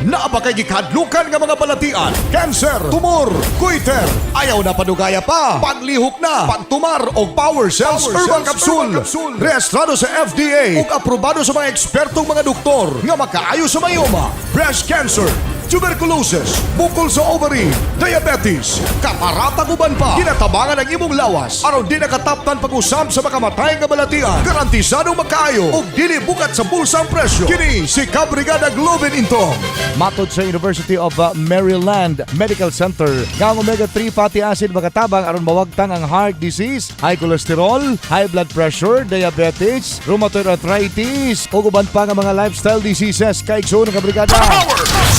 Naa ba kay gikadlukan nga mga balatian? Cancer, tumor, goiter. Ayaw na padugaya pa. Paglihok na, pagtumar o Power Cells Herbal Capsule. Rehistrado sa FDA ug aprobado sa mga ekspertong mga doktor nga makaayo sa mayoma, breast cancer, tuberculosis, bukol sa ovary, diabetes, kataratang uban pa. Ginatabangan ang imong lawas aron di nakataptan pag-usab sa makamatay nga balatian. Garantisadong makaayo ug dili bukat sa bulsang presyo. Kini si Kabrigada Globin Intong. Matod sa University of Maryland Medical Center, nga ang omega-3 fatty acid makatabang aron mawagtang ang heart disease, high cholesterol, high blood pressure, diabetes, rheumatoid arthritis, ug uban pa nga mga lifestyle diseases. Kaigsoon ng Kabrigada.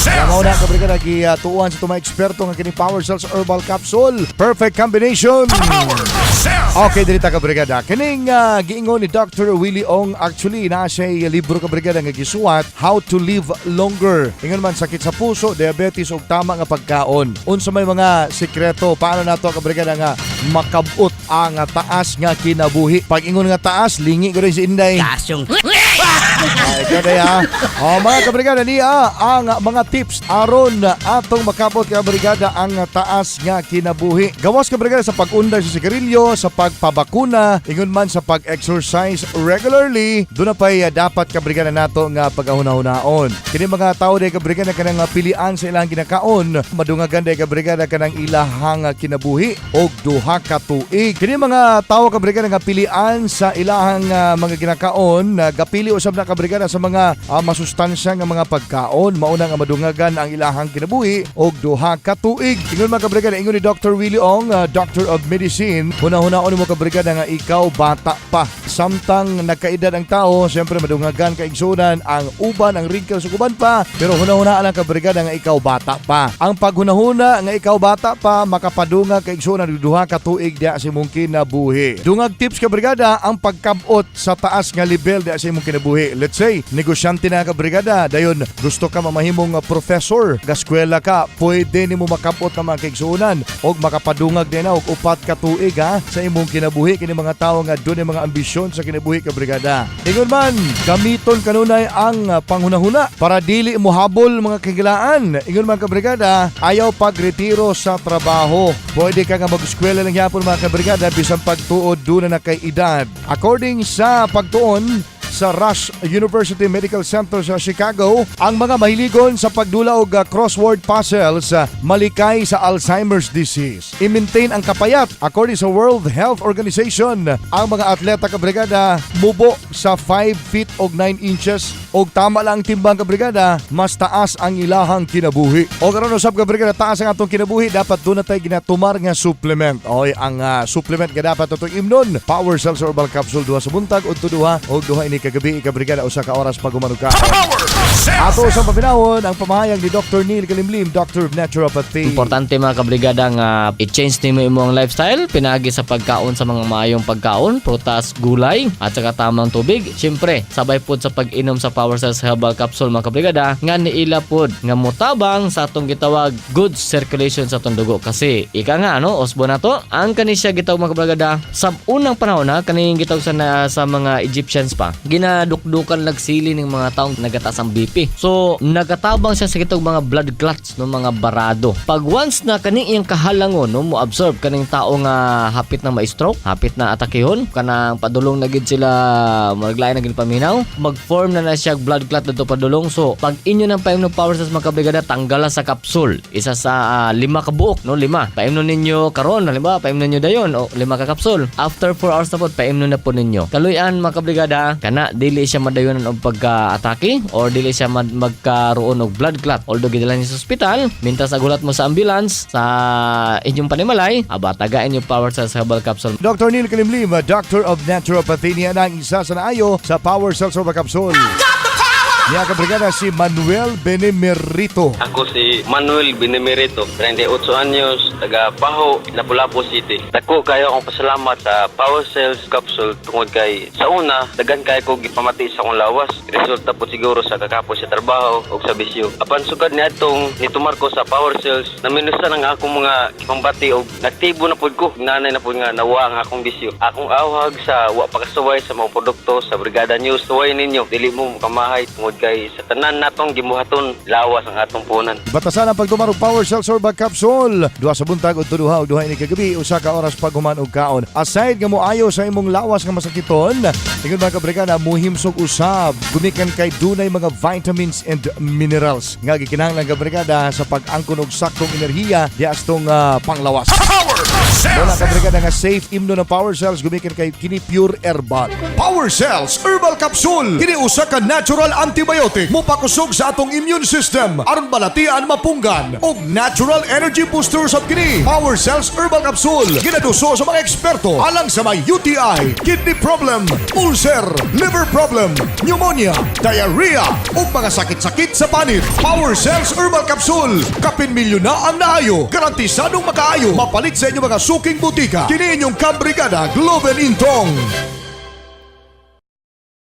Ang una Kabrigada gituuhan sa mga eksperto nga kini Power Cells Herbal Capsule. Perfect combination. Okay, dili ta Kabrigada. Kining giingon ni Dr. Willie Ong, actually na siya libro Kabrigada nga gisuwat, How to Live Longer. Ingon man sakit sa puso, diabetes ug tama nga pagkaon. Unsa may mga sikreto paano nato Kabrigada nga makabot ang taas nga kinabuhi. Pag ingon nga taas, lingi ko rin si Inday. Kasyong. Ikaw na ya. Mga Kabrigada niya ang mga tips aron atong makabot Kabrigada ang taas nga kinabuhi. Gawas Kabrigada sa pag-unday sa sigarilyo, sa pagpabakuna, ingon man sa pag-exercise regularly. Doon na pa'y dapat Kabrigada nato nga pag-ahuna-hunaon. Kini mga tao day Kabrigada kanang pilian sa ilang ginakaon, madungagan day Kabrigada kanang ilahang kinabuhi og duha ka tuig. Kini mga tao Kabrigada nga pilian sa ilahang mga ginakaon, gapili usab na Kabrigada sa mga masustansya nga mga pagkaon, mauna nga madungagan ang ilahang kinabuhi og duha ka tuig. Ingon mga Kabrigada, ingon ni Dr. Willie Ong, Doctor of Medicine, huna-hunaon mo Kabrigada nga ikaw bata pa. Samtang nagkaedad ang tao, siyempre madungagan kaigsunan ang uban, ang wrinkles ug uban pa, pero huna-hunaan ang Kabrigada nga ikaw bata pa. Ang paghunahuna nga ikaw bata pa makapadungag kaigsunan og duha ka tuig diha sa imong kinabuhi. Dungag tips Kabrigada ang pagkabot sa taas nga level diha sa imong kinabuhi. Let's say, negosyante na Kabrigada, dayon gusto ka mamahimong professor, gaskwela ka, pwede nimo makabot na mga kaigsunan og makapadungag din na og upat ka tuig sa imong kinabuhi. Kini mga tao nga doon yung mga ambisyon sa kinabuhi Kabrigada. Ingon man, gamiton kanunay ang panghunahuna para dili mohabol mga kagilaan. Ingon man Kabrigada, ayaw pagretiro sa trabaho. Pwede ka nga mag-eskwela lang yapon mga Kabrigada bisan pagtuod doon na kay edad. According sa pagtuon sa Rush University Medical Center sa Chicago, ang mga mahiligon sa pagdula og crossword puzzles malikay sa Alzheimer's disease. I-maintain ang kapayat. According sa World Health Organization, ang mga atleta Kabrigada mubo sa 5 feet og 9 inches og tama lang timbang Kabrigada, mas taas ang ilahang kinabuhi. O karon usab Kabrigada, taas ang atong kinabuhi, dapat doon na tayo ginatumar nga supplement. Oy, ang supplement nga dapat itong imnon, Power Cells Herbal Capsule, duha sa buntag o duha o duha ini kagabi Kabrigada usa ka oras pag umanog ka. Ato sa papinawon ang pamahayag ni Dr. Neil Kalimlim, Doctor of Naturopathy. Importante mga Kabrigada nga i-change nimo imong lifestyle pinagi sa pagkaon sa mga maayong pagkaon, prutas, gulay at saka tamang tubig. Siyempre, sabay pod sa pag-inom sa Power Cells Herbal Capsule mga Kabrigada nga niila pod nga motabang sa atong gitawag good circulation sa atong dugo. Kasi ika nga osbo na to, ang kani siya gitawag mga Kabrigada sa unang panahon kaning gitawag sa mga Egyptians pa, ginadukdukan nagsili ng mga taong nagataas ang BP. So nagatabang siya sa gitawag mga blood clots no, mga barado. Pag once na kaning iyang kahalangon mo absorb kaning tao nga hapit na ma-stroke, hapit na atakehon, kanang padulong na gid sila maglain na gid paminaw, mag-form na siya blood clot dito padulong. So pag inyo nang paimnon Power Cells mga Kabrigada, tanggala sa kapsul, isa sa 5 ka buok, 5 paimnon ninyo karon, halimbawa paimnon niyo dayon o 5 ka kapsul. After 4 hours na po paimnon na po ninyo. Kaluyan mga Kabrigada, kana dili siya madayonan og pagka-atake or dili siya magkaroon og blood clot. Although gidala niya sa ospital, mintas agulat mo sa ambulance sa inyong panimalay, tagaan yung Power Cells Herbal Capsule. Dr. Neil Kalimlim, Doctor of Naturopathy, niya na ang isa sa naayo sa Power Cells Herbal Capsule. Niya Kabrigada si Manuel Benemerito. Ako si Manuel Benemerito, 38 anyos, taga Paho, Lapu-Lapu City. Dako kayo akong pasalamat sa Power Cells Capsule tungod kay sa una, dagan kayo ko gipamati sa akong lawas. Resulta po siguro sa kakapos sa trabaho o sa bisyo. Apan sugad ni atong nitumar ko sa Power Cells, naminusan ang akong mga kipambati o nagtibo na po ko. Nanay na po nga nawa ang akong bisyo. Akong awhag sa wa pakasaway sa mga produkto sa Brigada News. Tuway ninyo, dili mo kamahay tungod tungod kay sa tanan natong gibuhaton lawas ang atong punan. Batasan ang pagtuman og Power Cells Herbal Capsule. Duha sa buntag o duha o duha ini kagabi usa ka oras paghuman og kaon. Aside nga moayo sa imong lawas nga masakiton, tingod mga kabrigada muhimsog usab gumikan kay dunay mga vitamins and minerals nga gikinahanglan kabrigada sa pag-angkon og saktong enerhiya di astong panglawas. Wala kabrigada nga safe imno ng Power Cells gumikan kay kini pure herbal. Power Cells Herbal Capsule kini usa ka natural antibiotic mopakusog sa atong immune system aron balatian mapunggan og natural energy booster sa kini. Power Cells Herbal Capsule ginaduso sa mga eksperto alang sa may UTI, kidney problem, ulcer, liver problem, pneumonia, diarrhea ug mga sakit-sakit sa panit. Power Cells Herbal Capsule kapin milyon na ang naayo, garantisadong makaayo mapalit sa inyong mga suking butika. Kini inyong kabrigada Globen Intong.